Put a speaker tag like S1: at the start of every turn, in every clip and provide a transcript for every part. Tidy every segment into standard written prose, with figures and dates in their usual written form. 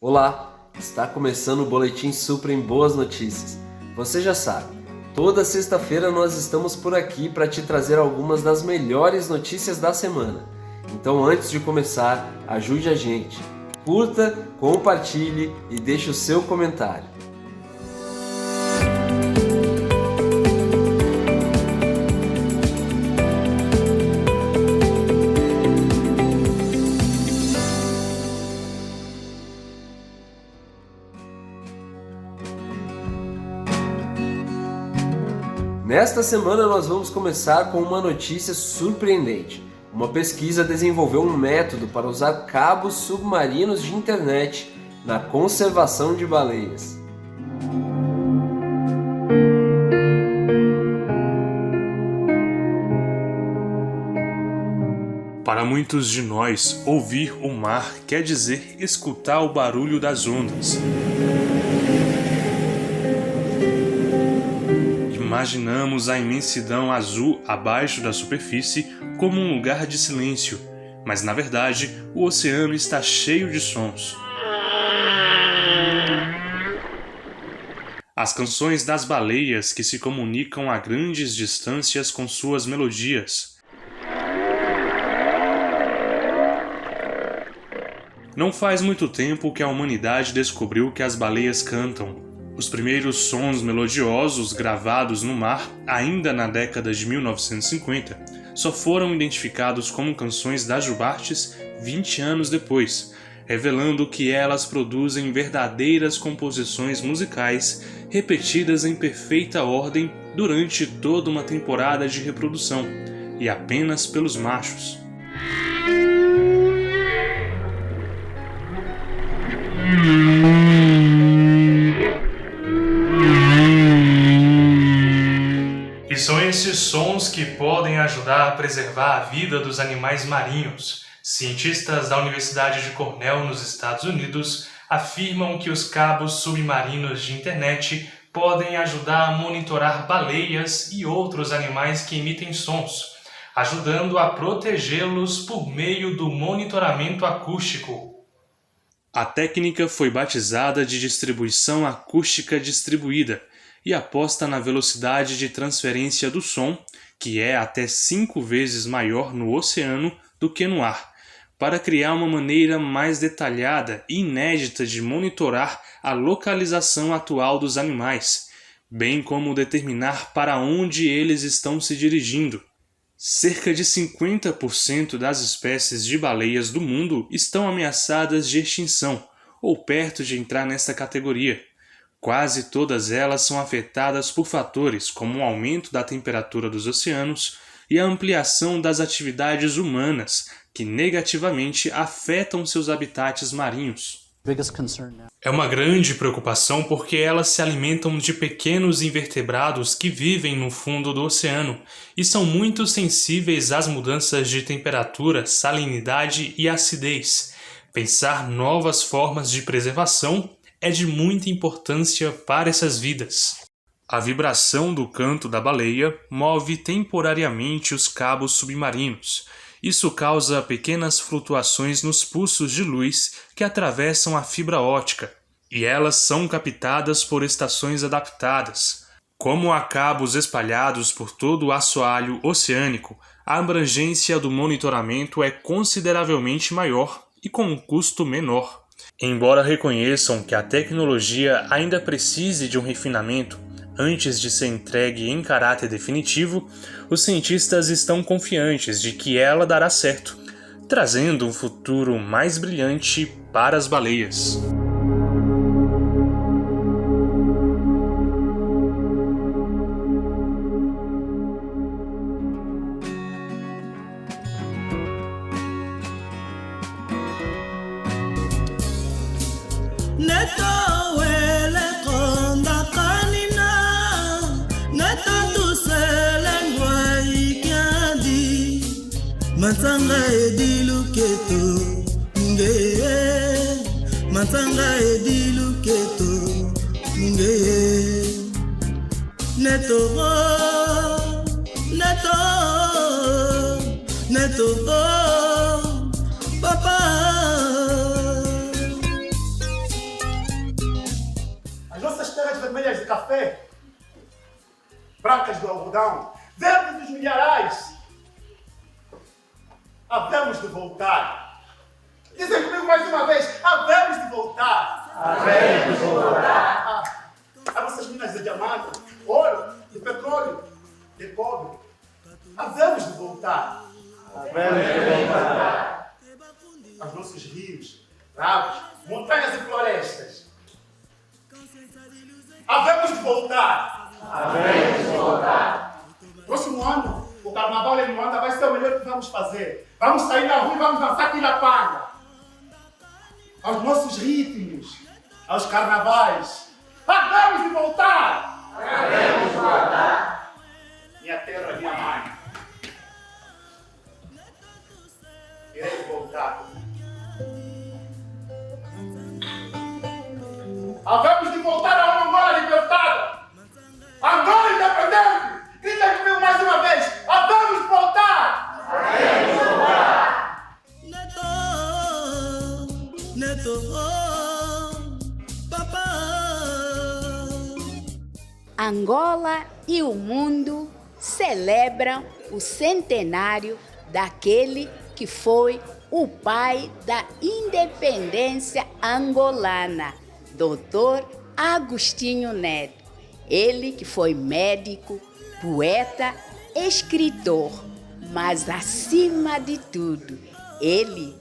S1: Olá, está começando o Boletim Suprem Boas Notícias. Você já sabe, toda sexta-feira nós estamos por aqui para te trazer algumas das melhores notícias da semana. Então antes de começar, ajude a gente. Curta, compartilhe e deixe o seu comentário. Nesta semana nós vamos começar com uma notícia surpreendente. Uma pesquisa desenvolveu um método para usar cabos submarinos de internet na conservação de baleias.
S2: Para muitos de nós, ouvir o mar quer dizer escutar o barulho das ondas. Imaginamos a imensidão azul abaixo da superfície como um lugar de silêncio, mas na verdade o oceano está cheio de sons. As canções das baleias que se comunicam a grandes distâncias com suas melodias. Não faz muito tempo que a humanidade descobriu que as baleias cantam. Os primeiros sons melodiosos gravados no mar, ainda na década de 1950, só foram identificados como canções das jubartes 20 anos depois, revelando que elas produzem verdadeiras composições musicais repetidas em perfeita ordem durante toda uma temporada de reprodução, e apenas pelos machos. E são esses sons que podem ajudar a preservar a vida dos animais marinhos. Cientistas da Universidade de Cornell, nos Estados Unidos, afirmam que os cabos submarinos de internet podem ajudar a monitorar baleias e outros animais que emitem sons, ajudando a protegê-los por meio do monitoramento acústico. A técnica foi batizada de distribuição acústica distribuída e aposta na velocidade de transferência do som, que é até 5 vezes maior no oceano do que no ar, para criar uma maneira mais detalhada e inédita de monitorar a localização atual dos animais, bem como determinar para onde eles estão se dirigindo. Cerca de 50% das espécies de baleias do mundo estão ameaçadas de extinção, ou perto de entrar nesta categoria. Quase todas elas são afetadas por fatores como o aumento da temperatura dos oceanos e a ampliação das atividades humanas, que negativamente afetam seus habitats marinhos. É uma grande preocupação porque elas se alimentam de pequenos invertebrados que vivem no fundo do oceano e são muito sensíveis às mudanças de temperatura, salinidade e acidez. Pensar novas formas de preservação é de muita importância para essas vidas. A vibração do canto da baleia move temporariamente os cabos submarinos. Isso causa pequenas flutuações nos pulsos de luz que atravessam a fibra óptica, e elas são captadas por estações adaptadas. Como há cabos espalhados por todo o assoalho oceânico, a abrangência do monitoramento é consideravelmente maior e com um custo menor. Embora reconheçam que a tecnologia ainda precise de um refinamento antes de ser entregue em caráter definitivo, os cientistas estão confiantes de que ela dará certo, trazendo um futuro mais brilhante para as baleias.
S3: Matanga edilu keto ngeye, matanga edilu keto ngeye, neto papa.
S4: vermelhas de café, brancas do algodão, verdes dos milharais. Havemos de voltar. Dizem comigo mais uma vez, havemos de voltar.
S5: Havemos de voltar.
S4: As nossas minas de diamante, ouro, de petróleo, de cobre. Havemos de voltar.
S5: Havemos de voltar.
S4: Aos nossos rios, lagos, montanhas e florestas. Havemos de voltar.
S5: Havemos de voltar.
S4: Próximo ano, o carnaval em Luanda vai ser o melhor que vamos fazer. Vamos sair na rua e vamos dançar Quilapanga. Aos nossos ritmos, aos carnavais. Havemos de voltar.
S5: Havemos de voltar.
S4: Minha terra, minha mãe. Irei voltar. Havemos de voltar a uma Angola libertada. Angola independente. Grita comigo mais uma vez. Havemos de voltar.
S5: Havemos de voltar.
S3: Neto, neto, papá.
S6: Angola e o mundo celebram o centenário daquele que foi o pai da independência angolana, Dr. Agostinho Neto. Ele que foi médico, poeta, escritor, mas acima de tudo, ele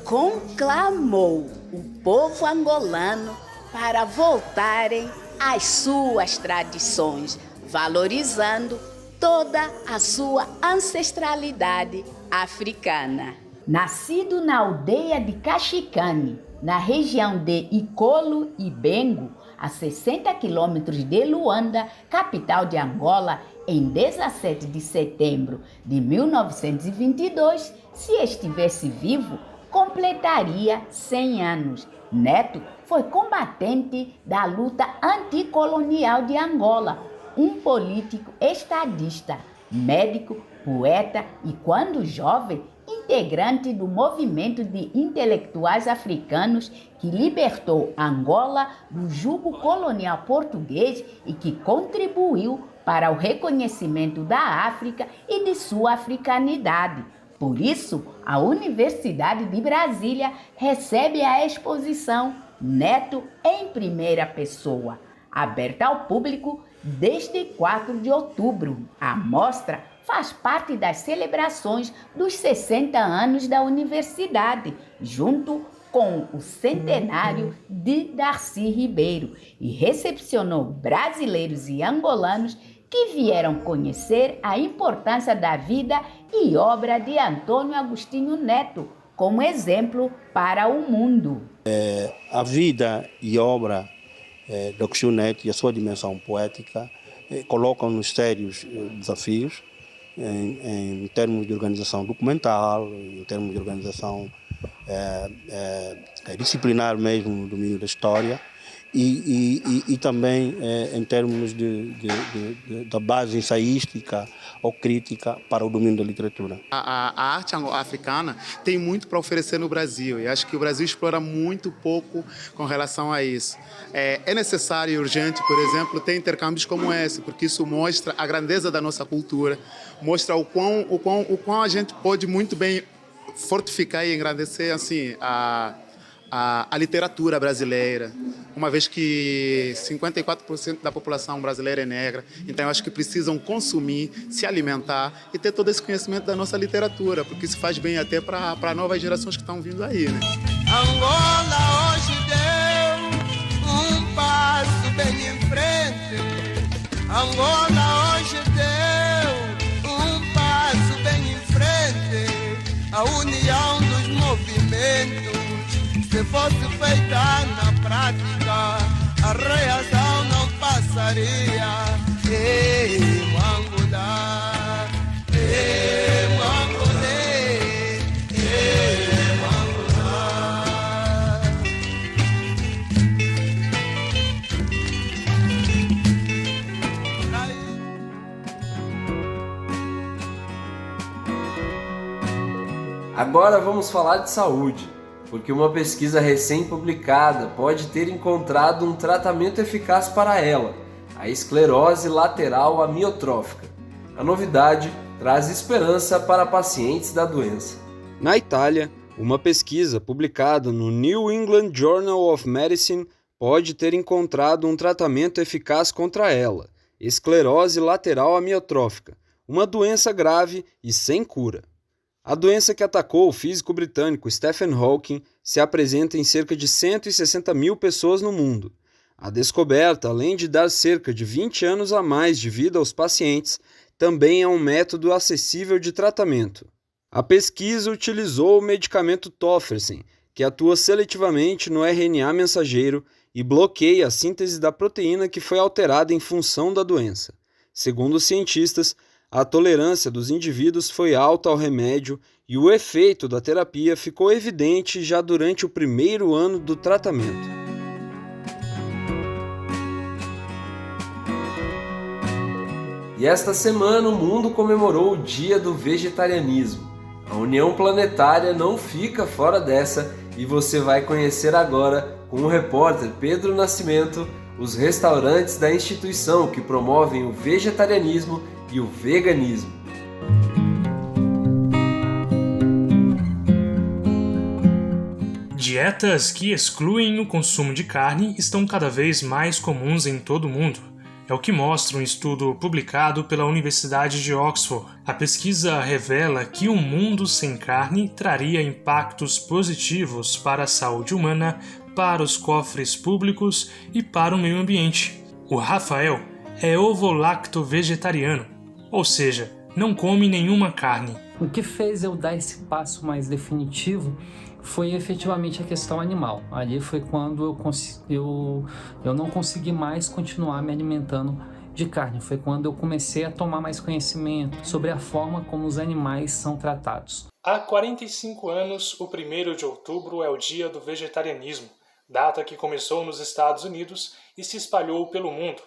S6: conclamou o povo angolano para voltarem às suas tradições, valorizando toda a sua ancestralidade africana. Nascido na aldeia de Caxicane, na região de Icolo e Bengo, a 60 quilômetros de Luanda, capital de Angola, em 17 de setembro de 1922, se estivesse vivo, completaria 100 anos. Neto foi combatente da luta anticolonial de Angola, um político estadista, médico, poeta e, quando jovem, integrante do movimento de intelectuais africanos que libertou Angola do jugo colonial português e que contribuiu para o reconhecimento da África e de sua africanidade. Por isso, a Universidade de Brasília recebe a exposição Neto em Primeira Pessoa, aberta ao público desde 4 de outubro. A mostra faz parte das celebrações dos 60 anos da universidade, junto com o centenário de Darcy Ribeiro, e recepcionou brasileiros e angolanos que vieram conhecer a importância da vida e obra de Antônio Agostinho Neto como exemplo para o mundo.
S7: A vida e obra de Agostinho Neto e a sua dimensão poética colocam-nos sérios desafios em termos de organização documental, em termos de organização disciplinar mesmo no domínio da história e também em termos da base ensaística ou crítica para o domínio da literatura.
S8: A arte africana tem muito para oferecer no Brasil e acho que o Brasil explora muito pouco com relação a isso. É necessário e urgente, por exemplo, ter intercâmbios como esse, porque isso mostra a grandeza da nossa cultura, mostra o quão a gente pode muito bem fortificar e engrandecer assim, a literatura brasileira, uma vez que 54% da população brasileira é negra, então eu acho que precisam consumir, se alimentar e ter todo esse conhecimento da nossa literatura, porque isso faz bem até para novas gerações que estão vindo aí, né?
S3: Angola hoje deu um passo bem em frente. Angola hoje deu um passo bem em frente. A união dos movimentos, se fosse feita na prática, a reação não passaria. Ei, Mangudá, ei, Mangudê, ei, Mangudá.
S1: Agora vamos falar de saúde. porque uma pesquisa recém-publicada pode ter encontrado um tratamento eficaz para ela, a esclerose lateral amiotrófica. A novidade traz esperança para pacientes da doença.
S9: Na Itália, uma pesquisa publicada no New England Journal of Medicine pode ter encontrado um tratamento eficaz contra ela, esclerose lateral amiotrófica, uma doença grave e sem cura. A doença que atacou o físico britânico Stephen Hawking se apresenta em cerca de 160 mil pessoas no mundo. A descoberta, além de dar cerca de 20 anos a mais de vida aos pacientes, também é um método acessível de tratamento. A pesquisa utilizou o medicamento Tofersen, que atua seletivamente no RNA mensageiro e bloqueia a síntese da proteína que foi alterada em função da doença. Segundo os cientistas, a tolerância dos indivíduos foi alta ao remédio e o efeito da terapia ficou evidente já durante o primeiro ano do tratamento.
S1: E esta semana o mundo comemorou o Dia do Vegetarianismo. A União Planetária não fica fora dessa e você vai conhecer agora, com o repórter Pedro Nascimento, os restaurantes da instituição que promovem o vegetarianismo e o veganismo.
S2: Dietas que excluem o consumo de carne estão cada vez mais comuns em todo o mundo. É o que mostra um estudo publicado pela Universidade de Oxford. A pesquisa revela que um mundo sem carne traria impactos positivos para a saúde humana, para os cofres públicos e para o meio ambiente. O Rafael é ovo-lacto-vegetariano, ou seja, não come nenhuma carne.
S10: O que fez eu dar esse passo mais definitivo foi efetivamente a questão animal. Ali foi quando eu não consegui mais continuar me alimentando de carne. Foi quando eu comecei a tomar mais conhecimento sobre a forma como os animais são tratados.
S2: Há 45 anos, o 1º de outubro é o Dia do Vegetarianismo, data que começou nos Estados Unidos e se espalhou pelo mundo.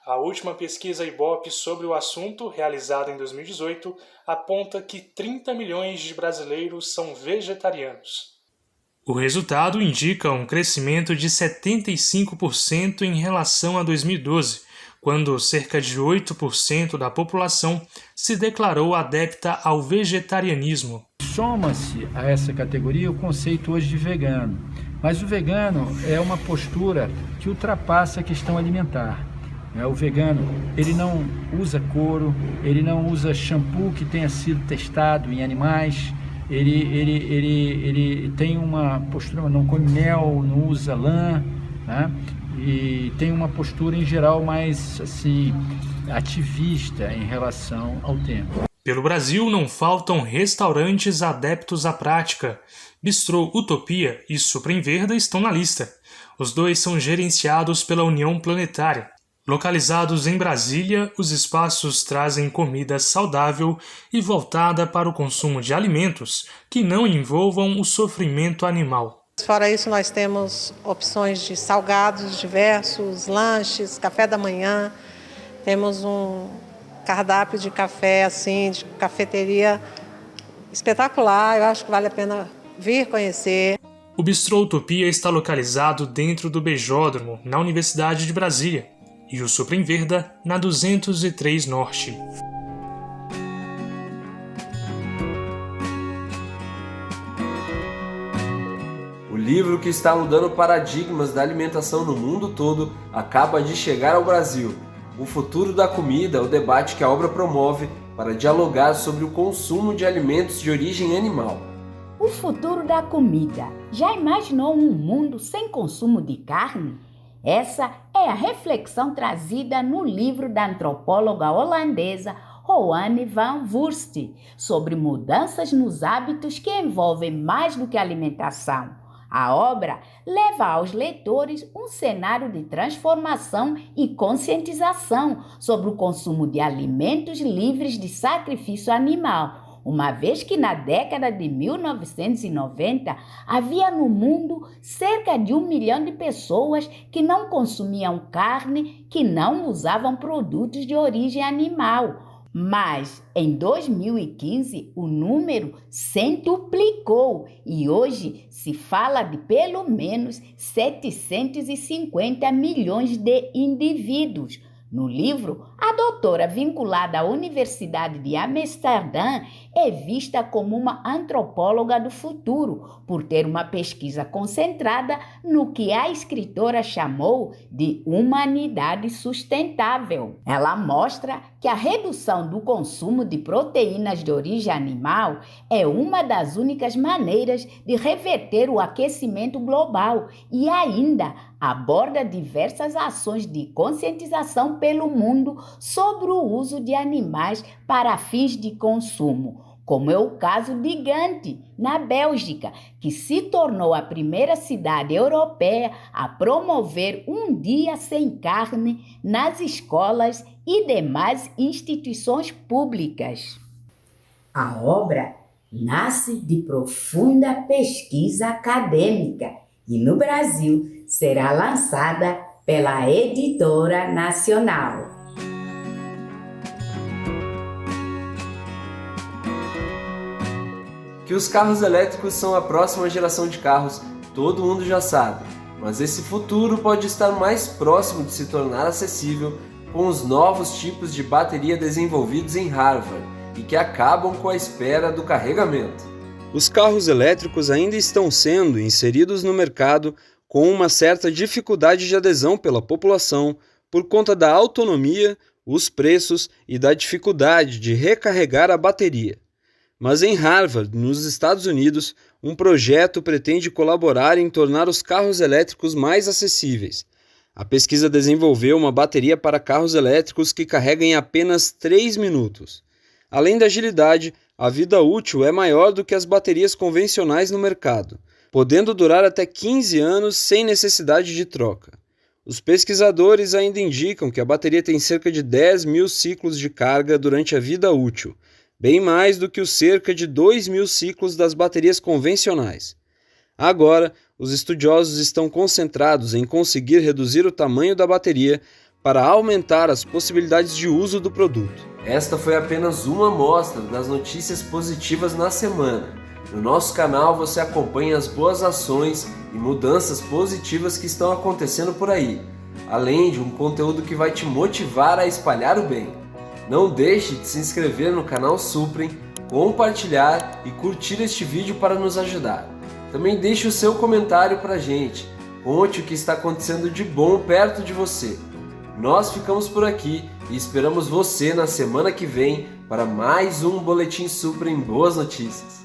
S2: A última pesquisa Ibope sobre o assunto, realizada em 2018, aponta que 30 milhões de brasileiros são vegetarianos. O resultado indica um crescimento de 75% em relação a 2012, quando cerca de 8% da população se declarou adepta ao vegetarianismo.
S11: Soma-se a essa categoria o conceito hoje de vegano, mas o vegano é uma postura que ultrapassa a questão alimentar. O vegano, ele não usa couro, ele não usa shampoo que tenha sido testado em animais, ele tem uma postura, não come mel, não usa lã, né? E tem uma postura em geral mais assim, ativista em relação ao tema.
S2: Pelo Brasil não faltam restaurantes adeptos à prática. Bistrô Utopia e Suprem Verde estão na lista. Os dois são gerenciados pela União Planetária. Localizados em Brasília, os espaços trazem comida saudável e voltada para o consumo de alimentos que não envolvam o sofrimento animal.
S12: Fora isso, nós temos opções de salgados diversos, lanches, café da manhã. Temos um cardápio de café, assim, de cafeteria espetacular. Eu acho que vale a pena vir conhecer.
S2: O Bistrô Utopia está localizado dentro do Beijódromo, na Universidade de Brasília, e o Suprem Verde na 203 Norte.
S1: O livro que está mudando paradigmas da alimentação no mundo todo acaba de chegar ao Brasil. O futuro da comida é o debate que a obra promove para dialogar sobre o consumo de alimentos de origem animal.
S6: O futuro da comida. Já imaginou um mundo sem consumo de carne? Essa é a reflexão trazida no livro da antropóloga holandesa Roanne van Voorst sobre mudanças nos hábitos que envolvem mais do que alimentação. A obra leva aos leitores um cenário de transformação e conscientização sobre o consumo de alimentos livres de sacrifício animal, uma vez que na década de 1990 havia no mundo cerca de 1 milhão de pessoas que não consumiam carne, que não usavam produtos de origem animal. Mas em 2015 o número centuplicou e hoje se fala de pelo menos 750 milhões de indivíduos. No livro, a doutora vinculada à Universidade de Amsterdã é vista como uma antropóloga do futuro, por ter uma pesquisa concentrada no que a escritora chamou de humanidade sustentável. Ela mostra que a redução do consumo de proteínas de origem animal é uma das únicas maneiras de reverter o aquecimento global e ainda aborda diversas ações de conscientização pelo mundo sobre o uso de animais para fins de consumo, como é o caso de Gand, na Bélgica, que se tornou a primeira cidade europeia a promover um dia sem carne nas escolas e demais instituições públicas. A obra nasce de profunda pesquisa acadêmica e no Brasil será lançada pela Editora Nacional.
S1: Que os carros elétricos são a próxima geração de carros, todo mundo já sabe, mas esse futuro pode estar mais próximo de se tornar acessível com os novos tipos de bateria desenvolvidos em Harvard e que acabam com a espera do carregamento.
S9: Os carros elétricos ainda estão sendo inseridos no mercado com uma certa dificuldade de adesão pela população por conta da autonomia, os preços e da dificuldade de recarregar a bateria. Mas em Harvard, nos Estados Unidos, um projeto pretende colaborar em tornar os carros elétricos mais acessíveis. A pesquisa desenvolveu uma bateria para carros elétricos que carrega em apenas 3 minutos. Além da agilidade, a vida útil é maior do que as baterias convencionais no mercado, podendo durar até 15 anos sem necessidade de troca. Os pesquisadores ainda indicam que a bateria tem cerca de 10.000 ciclos de carga durante a vida útil, bem mais do que os cerca de 2.000 ciclos das baterias convencionais. Agora, os estudiosos estão concentrados em conseguir reduzir o tamanho da bateria para aumentar as possibilidades de uso do produto.
S1: Esta foi apenas uma amostra das notícias positivas na semana. No nosso canal você acompanha as boas ações e mudanças positivas que estão acontecendo por aí, além de um conteúdo que vai te motivar a espalhar o bem. Não deixe de se inscrever no canal Suprem, compartilhar e curtir este vídeo para nos ajudar. Também deixe o seu comentário pra gente, conte o que está acontecendo de bom perto de você. Nós ficamos por aqui e esperamos você na semana que vem para mais um Boletim Suprem Boas Notícias.